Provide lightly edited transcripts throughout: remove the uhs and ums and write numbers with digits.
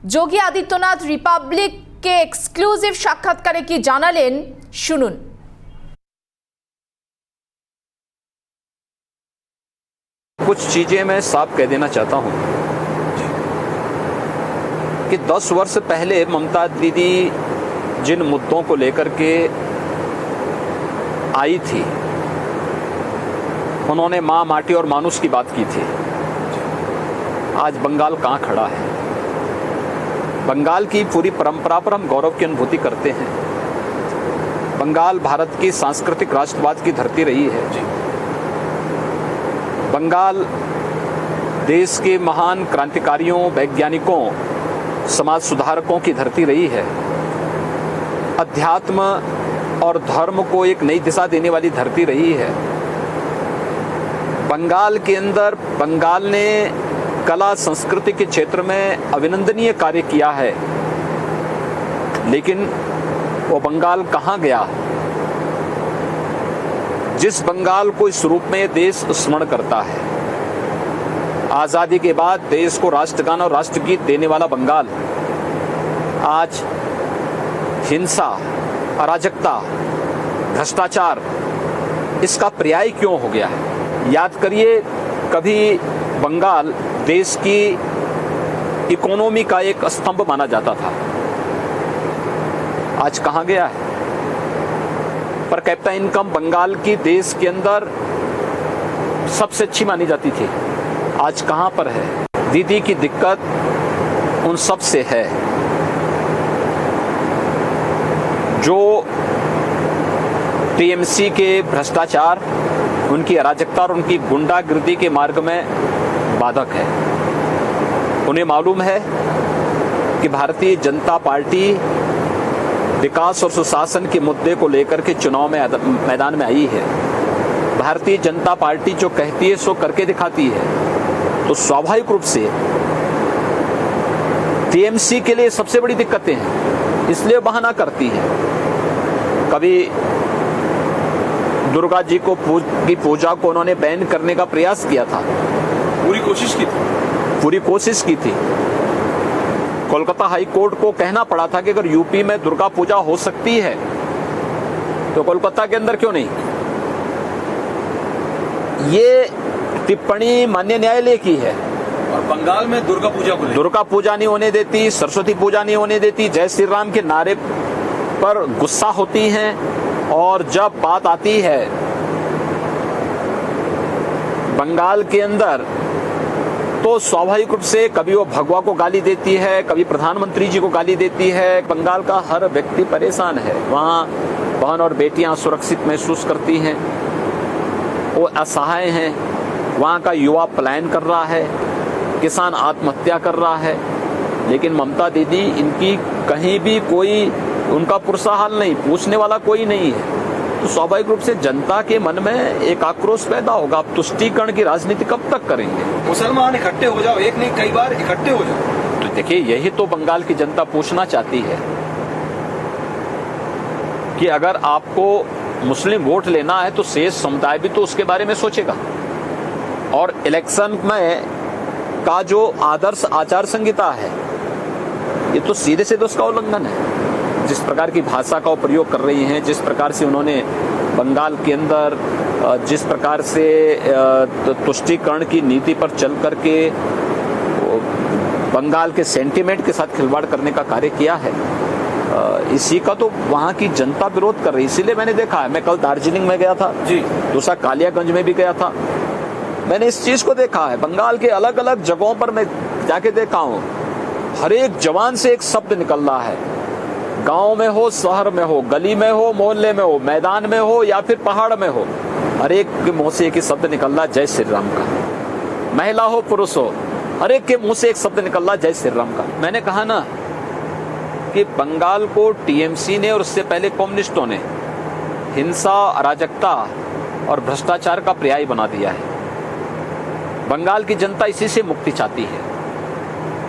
Yogi Adityanath রিপাবলিককে exclusive সাক্ষাৎকারে কি জানালেন শুনুন। कुछ चीजें मैं साफ कह देना चाहता हूं कि 10 वर्ष पहले ममता दीदी जिन मुद्दों को लेकर के आई थी, उन्होंने मां, माटी और मानुष की बात की थी। आज बंगाल कहां खड़ा है? बंगाल की पूरी परंपरा पर हम गौरव की अनुभूति करते हैं। बंगाल भारत की सांस्कृतिक राष्ट्रवाद की धरती रही है। बंगाल देश के महान क्रांतिकारियों, वैज्ञानिकों, समाज सुधारकों की धरती रही है। अध्यात्म और धर्म को एक नई दिशा देने वाली धरती रही है। बंगाल के अंदर बंगाल ने कला संस्कृति के क्षेत्र में अभिनंदनीय कार्य किया है, लेकिन वो बंगाल कहां गया जिस बंगाल को इस रूप में देश स्मरण करता है? आजादी के बाद देश को राष्ट्रगान और राष्ट्रगीत देने वाला बंगाल आज हिंसा, अराजकता, भ्रष्टाचार इसका पर्याय क्यों हो गया है? याद करिए, कभी बंगाल देश की इकोनॉमी का एक स्तंभ माना जाता था। आज कहां गया है? पर कैपिटा इनकम बंगाल की देश के अंदर सबसे अच्छी मानी जाती थी। आज कहां पर है? दीदी की दिक्कत उन सब से है जो टीएमसी के भ्रष्टाचार, उनकी अराजकता और उनकी गुंडागिर्दी के मार्ग में बाधक है। उन्हें मालूम है कि भारतीय जनता पार्टी विकास और सुशासन के मुद्दे को लेकर के चुनाव में मैदान में आई है। भारतीय जनता पार्टी जो कहती है सो करके दिखाती है, तो स्वाभाविक रूप से टीएमसी के लिए सबसे बड़ी दिक्कतें हैं, इसलिए बहाना करती है। कभी दुर्गा जी को की पूजा को उन्होंने बैन करने का प्रयास किया था, पूरी कोशिश की थी। कोलकाता हाई कोर्ट को कहना पड़ा था कि अगर यूपी में दुर्गा पूजा हो सकती है तो कोलकाता के अंदर क्यों नहीं? ये टिप्पणी माननीय न्यायालय की है। और बंगाल में दुर्गा पूजा नहीं होने देती, सरस्वती पूजा नहीं होने देती, जय श्री राम के नारे पर गुस्सा होती हैं, और जब बात आती है बंगाल के अंदर तो स्वाभाविक रूप से कभी वो भगवा को गाली देती है, कभी प्रधानमंत्री जी को गाली देती है। बंगाल का हर व्यक्ति परेशान है। वहाँ बहन और बेटियां सुरक्षित महसूस करती हैं, वो असहाय हैं। वहाँ का युवा पलायन कर रहा है, किसान आत्महत्या कर रहा है, लेकिन ममता दीदी इनकी कहीं भी कोई उनका पुरसा हाल नहीं, पूछने वाला कोई नहीं है। तो स्वाभाविक रूप से जनता के मन में एक आक्रोश पैदा होगा। आप तुष्टीकरण की राजनीति कब तक करेंगे? मुसलमान इकट्ठे हो जाओ, एक नहीं कई बार इकट्ठे हो जाओ। तो देखिए, यही तो बंगाल की जनता पूछना चाहती है कि अगर आपको मुस्लिम वोट लेना है तो शेष समुदाय भी तो उसके बारे में सोचेगा। और इलेक्शन में का जो आदर्श आचार संहिता है, ये तो सीधे सीधे उसका उल्लंघन है। जिस प्रकार की भाषा का प्रयोग कर रही हैं, जिस प्रकार से उन्होंने बंगाल के अंदर जिस प्रकार से तुष्टीकरण की नीति पर चल करके बंगाल के सेंटीमेंट के साथ खिलवाड़ करने का कार्य किया है, इसी का तो वहाँ की जनता विरोध कर रही है। इसीलिए मैंने देखा है, मैं कल दार्जिलिंग में गया था जी, दूसरा कालियागंज में भी गया था। मैंने इस चीज को देखा है। बंगाल के अलग अलग जगहों पर मैं जाके देखा हूँ, हर एक जवान से एक शब्द निकल रहा है। गांव में हो, शहर में हो, गली में हो, मोहल्ले में हो, मैदान में हो या फिर पहाड़ में हो, हर एक के मुंह से एक ही शब्द निकल रहा, जय श्री राम का। महिला हो, पुरुष हो, हर एक के मुंह से एक शब्द निकल रहा, जय श्री राम का। मैंने कहा ना कि बंगाल को टीएमसी ने और उससे पहले कम्युनिस्टों ने हिंसा, अराजकता और भ्रष्टाचार का पर्याय बना दिया है। बंगाल की जनता इसी से मुक्ति चाहती है,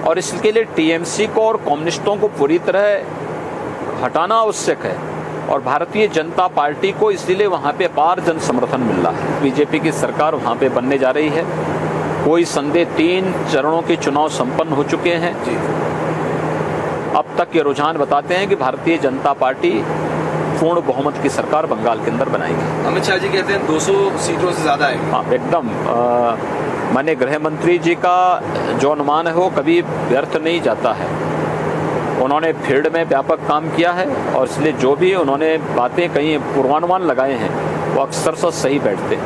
और इसके लिए टीएमसी को और कम्युनिस्टों को पूरी तरह हटाना आवश्यक है। और भारतीय जनता पार्टी को इसलिए वहां पे अपार जन समर्थन मिल रहा है। बीजेपी की सरकार वहां पे बनने जा रही है। कोई संदेह 3 चरणों के चुनाव संपन्न हो चुके हैं। अब तक के रुझान बताते हैं कि भारतीय जनता पार्टी पूर्ण बहुमत की सरकार बंगाल के अंदर बनाएगी। अमित शाह जी कहते हैं 200 सीटों से ज्यादा आएगी। हाँ, एकदम। माननीय गृह मंत्री जी का जो अनुमान है वो कभी व्यर्थ नहीं जाता है। उन्होंने फील्ड में व्यापक काम किया है और इसलिए जो भी उन्होंने बातें कही, पूर्वानुमान लगाए हैं, वो अक्सर सही बैठते हैं।